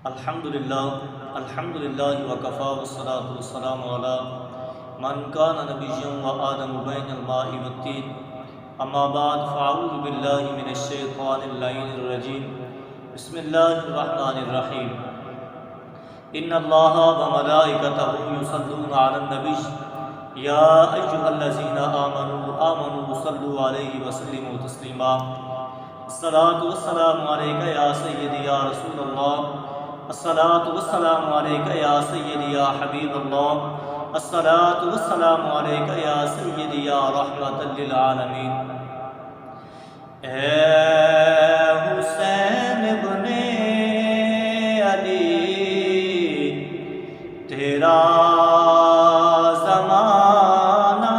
الحمدللہ وکفا والصلاة والسلام علی من کان نبیا وآدم بین الماء والطین اما بعد فاعوذ باللہ من الشیطان اللعین الرجیم بسم اللہ الرحمن الرحیم ان اللہ وملائکتہ یصلون علی النبی یا ایہا الذین آمنوا صلوا علیہ وسلموا تسلیما الصلاة والسلام علیکہ یا سیدی یا رسول اللہ الصلاة والسلام علیکہ یا سیدی یا حبیب اللہ الصلاة والسلام علیکہ یا سیدی یا رحمت للعالمین۔ اے حسین ابن علی تیرا زمانہ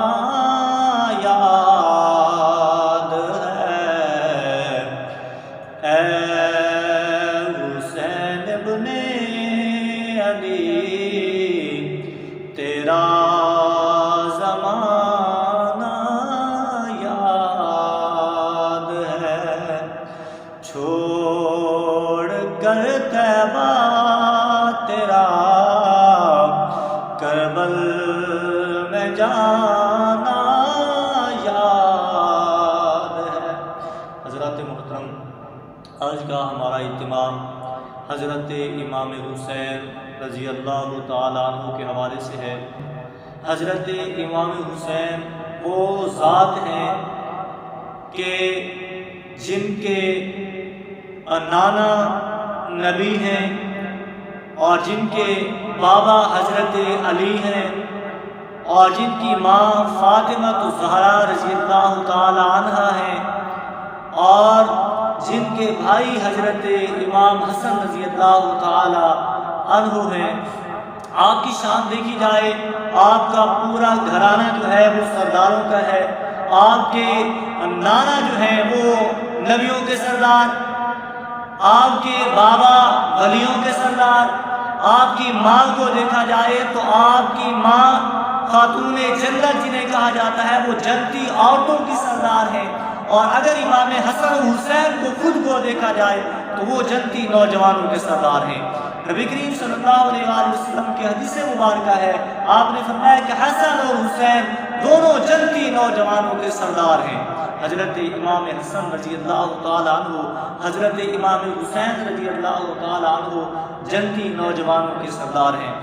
یاد ہے، اے حسین ابن علی تیرا زمانہ یاد ہے، چھوڑ کر طیبہ تیرا کربل میں جانا یاد ہے۔ حضرات محترم، آج کا ہمارا اہتمام حضرت امام حسین رضی اللہ تعالیٰ عنہ کے حوالے سے ہے۔ حضرت امام حسین وہ ذات ہیں کہ جن کے نانا نبی ہیں اور جن کے بابا حضرت علی ہیں اور جن کی ماں فاطمہ الزہرا رضی اللہ تعالیٰ عنہ ہیں اور جن کے بھائی حضرت امام حسن رضی اللہ تعالیٰ عنہ ہیں۔ آپ کی شان دیکھی جائے، آپ کا پورا گھرانہ جو ہے وہ سرداروں کا ہے۔ آپ کے نانا جو ہیں وہ نبیوں کے سردار، آپ کے بابا ولیوں کے سردار۔ آپ کی ماں کو دیکھا جائے تو آپ کی ماں خاتون جنت جنہیں کہا جاتا ہے وہ جنتی عورتوں کی سردار ہے۔ اور اگر امام حسن و حسین کو خود کو دیکھا جائے تو وہ جنتی نوجوانوں کے سردار ہیں۔ نبی کریم صلی اللہ علیہ وآلہ وسلم کی حدیث مبارکہ ہے، آپ نے فرمایا کہ حسن اور حسین دونوں جنتی نوجوانوں کے سردار ہیں۔ حضرت امام حسن رضی اللہ تعالیٰ عنہ، حضرت امام حسین رضی اللہ تعالیٰ عنہ جنتی نوجوانوں کے سردار ہیں۔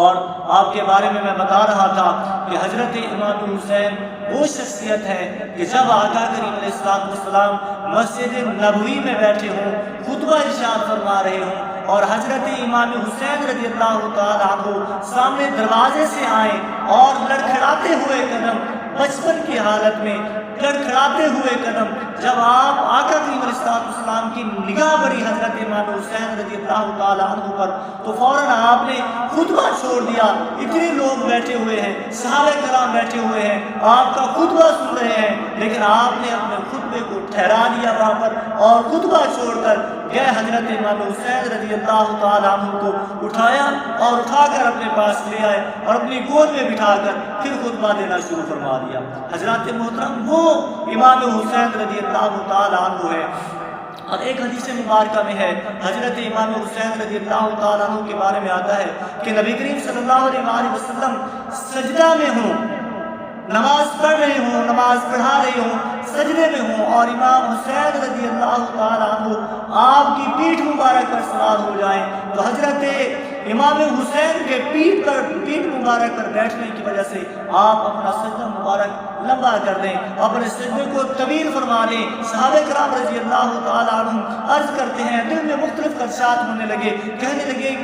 اور آپ کے بارے میں بتا رہا تھا کہ حضرت امام حسین وہ شخصیت ہے کہ جب آقا کریم علیہ السلام مسجد نبوی میں بیٹھے ہوں، خطبہ ارشاد فرما رہے ہوں اور حضرت امام حسین رضی اللہ تعالیٰ عنہ سامنے دروازے سے آئیں اور لڑکھڑاتے ہوئے قدم، بچپن کی حالت میں لڑکھڑاتے ہوئے قدم، جب آپ آقا کریم علیہ السلام کی نگاہ پڑی حضرت امام حسین رضی اللہ تعالیٰ عنہ پر تو فوراً آپ نے خطبہ چھوڑ دیا۔ اتنے لوگ بیٹھے ہوئے ہیں، صحابہ کرام بیٹھے ہوئے ہیں، آپ کا خطبہ سن رہے ہیں، لیکن آپ نے اپنے خطبے کو ٹھہرا دیا وہاں پر اور خطبہ چھوڑ کر گئے حضرت امام حسین رضی اللہ تعالیٰ عنہ کو اٹھایا اور اٹھا کر اپنے پاس لے آئے اور اپنی گود میں بٹھا کر پھر خطبہ دینا شروع فرما دیا۔ حضرات محترم، وہ امام حسین رضی اللہ تعالیٰ عنہ ہے۔ اور ایک حدیث مبارکہ میں ہے، حضرت امام حسین رضی اللہ تعالیٰ عنہ کے بارے میں آتا ہے کہ نبی کریم صلی اللہ علیہ وسلم سجدہ میں ہوں، نماز پڑھ رہے ہوں، نماز پڑھا رہے ہوں، سجدے میں ہوں اور امام حسین رضی اللہ تعالیٰ عنہ آپ کی پیٹھ مبارک پر سوار ہو جائیں تو حضرت امام حسین کے پیٹھ مبارک پر بیٹھنے کی وجہ سے آپ اپنا سجدہ مبارک لمبا کر دیں، اپنے سجدے کو طویل فرما لیں۔ صحابہ کرام رضی اللہ تعالیٰ عنہ عرض کرتے ہیں، دل میں مختلف خدشات ہونے لگے، کہنے لگے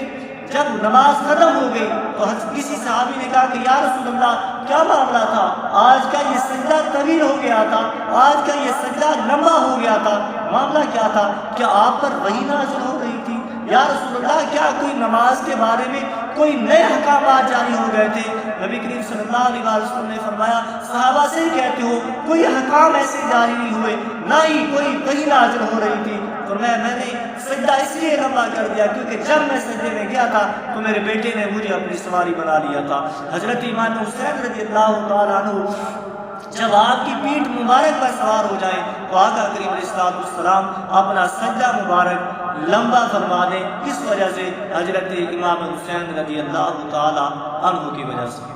جب نماز ختم ہو گئی تو کسی صحابی نے کہا کہ یا رسول اللہ کیا معاملہ تھا، آج کا یہ سجدہ طویل ہو گیا تھا، آج کا یہ سجدہ لمبا ہو گیا تھا، معاملہ کیا تھا؟ کیا آپ پر وحی نازل ہو رہی تھی یا رسول اللہ؟ کیا کوئی نماز کے بارے میں کوئی نئے احکامات جاری ہو گئے تھے؟ نبی کریم صلی اللہ علیہ وسلم نے فرمایا، صحابہ سے ہی کہتے ہو کوئی احکام ایسے جاری نہیں ہوئے، نہ ہی کوئی وحی نازل ہو رہی تھی۔ فرمایا میں نے سجدہ اس لیے لمبا کر دیا کیونکہ جب میں سجدے میں گیا تھا تو میرے بیٹے نے مجھے اپنی سواری بنا لیا تھا۔ حضرت امام حسین رضی اللہ تعالیٰ عنہ جب آپ کی پیٹھ مبارک پر سوار ہو جائیں تو آقا کریم علیہ السلام اپنا سجدہ مبارک لمبا فرما دیں، اس وجہ سے حضرت امام حسین رضی اللہ تعالی عنہ کی وجہ سے۔